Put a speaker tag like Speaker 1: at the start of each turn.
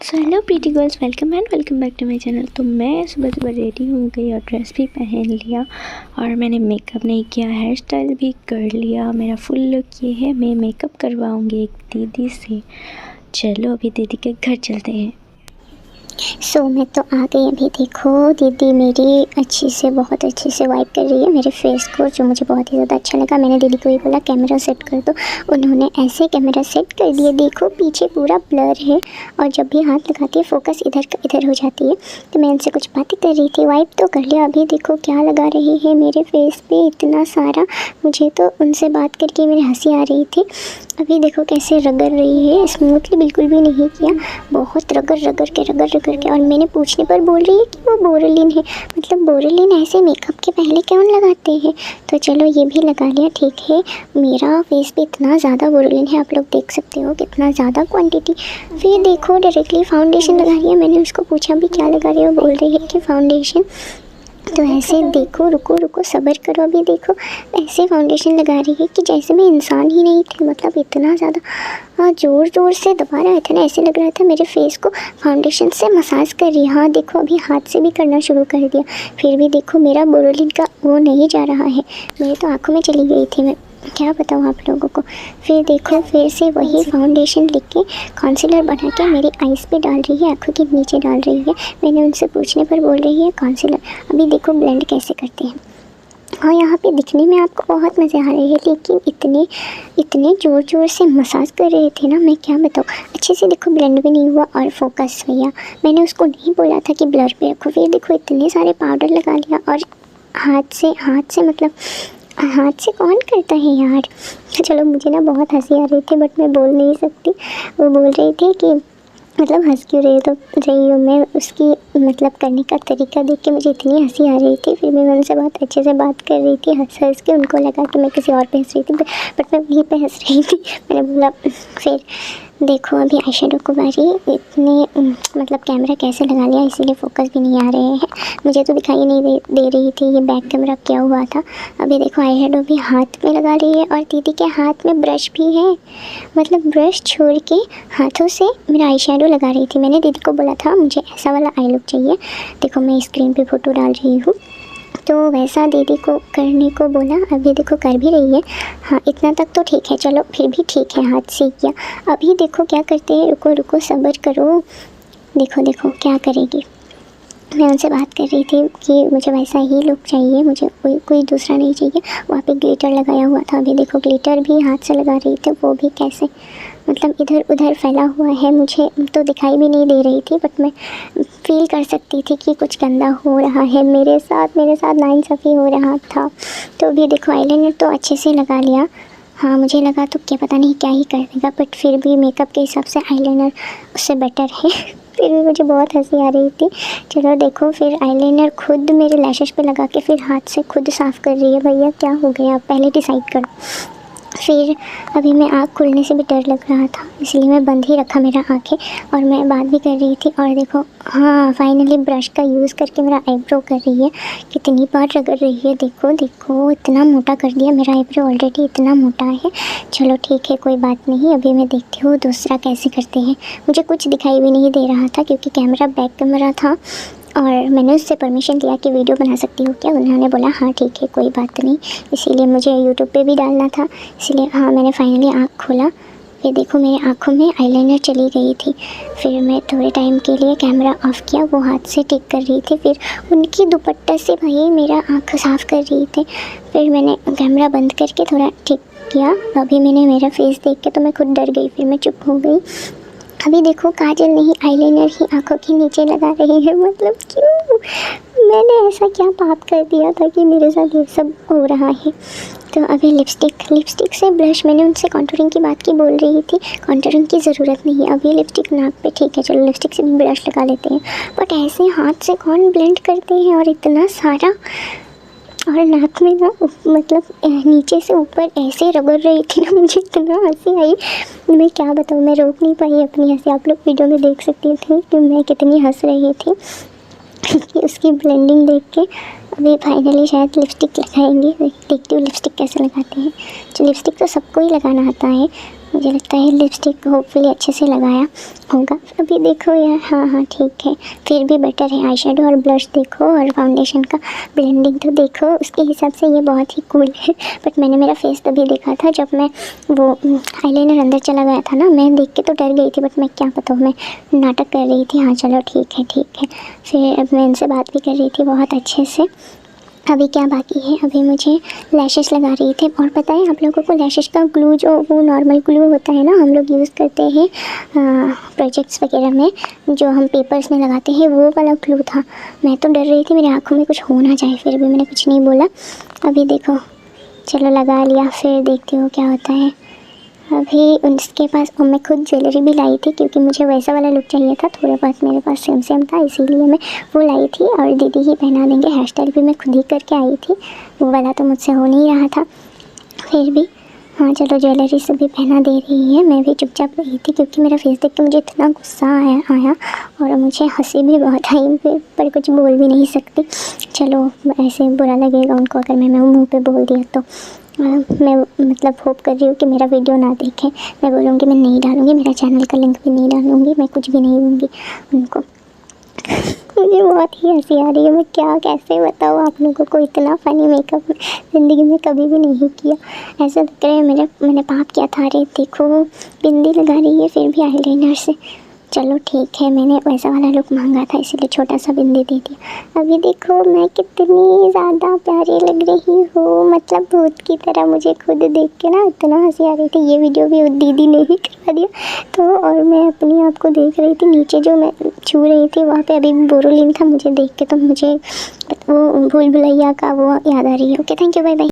Speaker 1: So hello pretty girls, welcome back to my channel. तो मैं सुबह सुबह रेडी हो गई और ड्रेस भी पहन लिया और मैंने मेकअप नहीं किया, हेयर स्टाइल भी कर लिया। मेरा फुल लुक ये है। मैं मेकअप करवाऊंगी एक दीदी से। चलो अभी दीदी के घर चलते हैं।
Speaker 2: मैं तो आ गई। अभी देखो दीदी मेरी बहुत अच्छे से वाइप कर रही है मेरे फेस को, जो मुझे बहुत ही ज़्यादा अच्छा लगा। मैंने दीदी को ही बोला कैमरा सेट कर दो, उन्होंने ऐसे कैमरा सेट कर दिया। देखो पीछे पूरा ब्लर है और जब भी हाथ लगाती है फोकस इधर का इधर हो जाती है। तो मैं उनसे कुछ बातें कर रही थी, वाइप तो कर लिया। अभी देखो क्या लगा रही है मेरे फेस पे इतना सारा। मुझे तो उनसे बात करके मेरी हंसी आ रही थी। अभी देखो कैसे रगड़ रही है, स्मूथली बिल्कुल भी नहीं किया, बहुत रगड़ के। और मैंने पूछने पर बोल रही है कि वो बोरोलिन है। मतलब बोरोलिन ऐसे मेकअप के पहले कौन लगाते हैं? तो चलो ये भी लगा लिया, ठीक है। मेरा फेस पे इतना ज़्यादा बोरोलिन है, आप लोग देख सकते हो कितना ज़्यादा क्वांटिटी। फिर देखो डायरेक्टली फाउंडेशन लगा रही है। मैंने उसको पूछा भी क्या लगा रही हो, बोल रही है कि फाउंडेशन। तो ऐसे देखो, रुको सब्र करो। अभी देखो ऐसे फाउंडेशन लगा रही है कि जैसे मैं इंसान ही नहीं थी। मतलब इतना ज़्यादा ज़ोर से दबा रहा था ना, ऐसे लग रहा था मेरे फेस को फाउंडेशन से मसाज कर रही है। हाँ देखो अभी हाथ से भी करना शुरू कर दिया। फिर भी देखो मेरा बोरोलिन का वो नहीं जा रहा है, मेरी तो आँखों में चली गई थी। मैं क्या बताऊँ आप लोगों को। फिर देखो फिर से वही फाउंडेशन लिख के कॉन्सीलर बना के मेरी आईज़ पे डाल रही है, आँखों के नीचे डाल रही है। मैंने उनसे पूछने पर बोल रही है कॉन्सीलर। अभी देखो ब्लेंड कैसे करते हैं। और यहाँ पे दिखने में आपको बहुत मज़े आ रहे हैं, लेकिन इतने ज़ोर से मसाज कर रहे थे ना, मैं क्या बताऊँ। अच्छे से देखो ब्लेंड भी नहीं हुआ और फोकस भैया, मैंने उसको नहीं बोला था कि ब्लर पे रखो। फिर देखो इतने सारे पाउडर लगा लिया और हाथ से कौन करता है यार। चलो मुझे ना बहुत हंसी आ रही थी बट मैं बोल नहीं सकती। वो बोल रही थी कि मतलब हंस क्यों रही हूँ मैं, उसकी मतलब करने का तरीका देख के मुझे इतनी हंसी आ रही थी। फिर मैं उनसे बहुत अच्छे से बात कर रही थी, हंस के। उनको लगा कि मैं किसी और पे हंस रही थी बट मैं वहीं पे हंस रही थी। मैंने बोला। फिर देखो अभी आई शेडो को बारी। इतने मतलब कैमरा कैसे लगा लिया, इसीलिए फोकस भी नहीं आ रहे हैं। मुझे तो दिखाई नहीं दे रही थी ये बैक कैमरा क्या हुआ था। अभी देखो आई शेडो भी हाथ में लगा रही है और दीदी के हाथ में ब्रश भी है। मतलब ब्रश छोड़ के हाथों से मेरा आई शेडो लगा रही थी। मैंने दीदी को बोला था मुझे ऐसा वाला आई लुक चाहिए। देखो मैं स्क्रीन पे फ़ोटो डाल रही हूँ, तो वैसा दीदी को करने को बोला। अभी देखो कर भी रही है। हाँ इतना तक तो ठीक है, चलो फिर भी ठीक है, हाथ से किया। अभी देखो क्या करते हैं, रुको सब्र करो। देखो क्या करेगी। मैं उनसे बात कर रही थी कि मुझे वैसा ही लुक चाहिए, मुझे कोई दूसरा नहीं चाहिए। वहाँ पे ग्लिटर लगाया हुआ था। अभी देखो ग्लिटर भी हाथ से लगा रही थी, वो भी कैसे मतलब इधर उधर फैला हुआ है। मुझे तो दिखाई भी नहीं दे रही थी बट मैं फील कर सकती थी कि कुछ गंदा हो रहा है मेरे साथ नाइंसाफ़ी हो रहा था। तो अभी देखो आईलाइनर तो अच्छे से लगा लिया। हाँ मुझे लगा तो क्या पता नहीं क्या ही कर देगा, बट फिर भी मेकअप के हिसाब से आईलाइनर उससे बेटर है। फिर भी मुझे बहुत हंसी आ रही थी। चलो देखो फिर आईलाइनर खुद मेरे लैशेस पे लगा के फिर हाथ से खुद साफ़ कर रही है। भैया क्या हो गया, आप पहले डिसाइड करो। फिर अभी मैं आँख खुलने से भी डर लग रहा था, इसलिए मैं बंद ही रखा मेरा आँखें, और मैं बात भी कर रही थी। और देखो हाँ फाइनली ब्रश का यूज़ करके मेरा आईब्रो कर रही है। कितनी बार रगड़ रही है, देखो इतना मोटा कर दिया मेरा आईब्रो, ऑलरेडी इतना मोटा है। चलो ठीक है कोई बात नहीं, अभी मैं देखती हूँ दूसरा कैसे करते हैं। मुझे कुछ दिखाई भी नहीं दे रहा था क्योंकि कैमरा बैक कैमरा था और मैंने उससे परमिशन लिया कि वीडियो बना सकती हूँ क्या। उन्होंने बोला हाँ ठीक है कोई बात नहीं, इसीलिए मुझे यूट्यूब पे भी डालना था, इसलिए हाँ मैंने फाइनली आँख खोला। फिर देखो मेरे आँखों में आईलाइनर चली गई थी। फिर मैं थोड़े टाइम के लिए कैमरा ऑफ़ किया, वो हाथ से ठीक कर रही थी। फिर उनकी दुपट्टा से भाई मेरा आँख साफ़ कर रही थी। फिर मैंने कैमरा बंद करके थोड़ा ठीक किया। अभी मैंने मेरा फेस देख के तो मैं खुद डर गई, फिर मैं चुप हो गई। अभी देखो काजल नहीं आईलाइनर ही आँखों के नीचे लगा रही है। मतलब क्यों, मैंने ऐसा क्या पाप कर दिया था कि मेरे साथ ये सब हो रहा है। तो अभी लिपस्टिक से ब्लश, मैंने उनसे कॉन्टूरिंग की बात की, बोल रही थी कॉन्टूरिंग की ज़रूरत नहीं है। अभी लिपस्टिक नाक पे ठीक है, चलो लिपस्टिक से भी ब्लश लगा लेते हैं, बट ऐसे हाथ से कौन ब्लेंड करते हैं और इतना सारा। और नाक में ना मतलब नीचे से ऊपर ऐसे रगड़ रही थी ना, मुझे इतना हंसी आई, मैं क्या बताऊँ। मैं रोक नहीं पाई अपनी हंसी। आप लोग वीडियो में देख सकती थी कि मैं कितनी हंस रही थी कि उसकी ब्लेंडिंग देख के। अभी फाइनली शायद लिपस्टिक लगाएंगे, देखती हूँ लिपस्टिक कैसे लगाते हैं। जो लिपस्टिक तो सबको ही लगाना आता है, मुझे लगता है लिपस्टिक होपफुली अच्छे से लगाया होगा। अभी देखो यार, हाँ ठीक है, फिर भी बेटर है। आई शेडो और ब्लश देखो और फाउंडेशन का ब्लेंडिंग तो देखो, उसके हिसाब से ये बहुत ही कूल है। बट मैंने मेरा फेस तभी देखा था जब मैं वो आईलाइनर अंदर चला गया था ना, मैं देख के तो डर गई थी, बट मैं क्या पता मैं नाटक कर रही थी। हाँ चलो ठीक है। फिर अब मैं इनसे बात भी कर रही थी बहुत अच्छे से। अभी क्या बाकी है, अभी मुझे लैशेस लगा रही थी। और पता है आप लोगों को लैशेस का ग्लू जो वो नॉर्मल ग्लू होता है ना, हम लोग यूज़ करते हैं प्रोजेक्ट्स वगैरह में, जो हम पेपर्स में लगाते हैं, वो वाला ग्लू था। मैं तो डर रही थी मेरी आँखों में कुछ हो ना जाए, फिर भी मैंने कुछ नहीं बोला। अभी देखो चलो लगा लिया, फिर देखती हूँ क्या होता है। अभी उसके पास मैं खुद ज्वेलरी भी लाई थी, क्योंकि मुझे वैसा वाला लुक चाहिए था, थोड़ा बहुत मेरे पास सेम था, इसीलिए मैं वो लाई थी। और दीदी ही पहना देंगे। हेयर स्टाइल भी मैं खुद ही करके आई थी, वो वाला तो मुझसे हो नहीं रहा था, फिर भी हाँ चलो ज्वेलरी से भी पहना दे रही है। मैं भी चुपचाप रही थी, क्योंकि मेरा फेस देख के मुझे इतना गुस्सा आया और मुझे हंसी भी बहुत आई, पर कुछ बोल भी नहीं सकती। चलो ऐसे बुरा लगेगा उनको अगर मैं मुँह पे बोल दिया तो। मैं मतलब होप कर रही हूँ कि मेरा वीडियो ना देखें। मैं बोलूँगी मैं नहीं डालूँगी, मेरा चैनल का लिंक भी नहीं डालूँगी, मैं कुछ भी नहीं दूँगी उनको। मुझे बहुत ही हंसी आ रही है, मैं क्या कैसे बताऊँ आप लोगों को, इतना फ़नी मेकअप ज़िंदगी में कभी भी नहीं किया। ऐसा लग रहा है मैंने पाप किया था। अरे देखो बिंदी लगा रही है फिर भी आईलाइनर से। चलो ठीक है, मैंने वैसा वाला लुक मांगा था, इसीलिए छोटा सा बिंदी दे दिया। अभी देखो मैं कितनी ज़्यादा प्यारी लग रही हूँ, मतलब भूत की तरह। मुझे खुद देख के ना इतना हंसी आ रही थी। ये वीडियो भी दीदी ने ही करवा दिया तो, और मैं अपने आप को देख रही थी नीचे, जो मैं छू रही थी वहाँ पे अभी बोरोलिन था। मुझे देख के तो मुझे वो भूल भुलैया का वो याद आ रही है। Okay thank you, bye bye.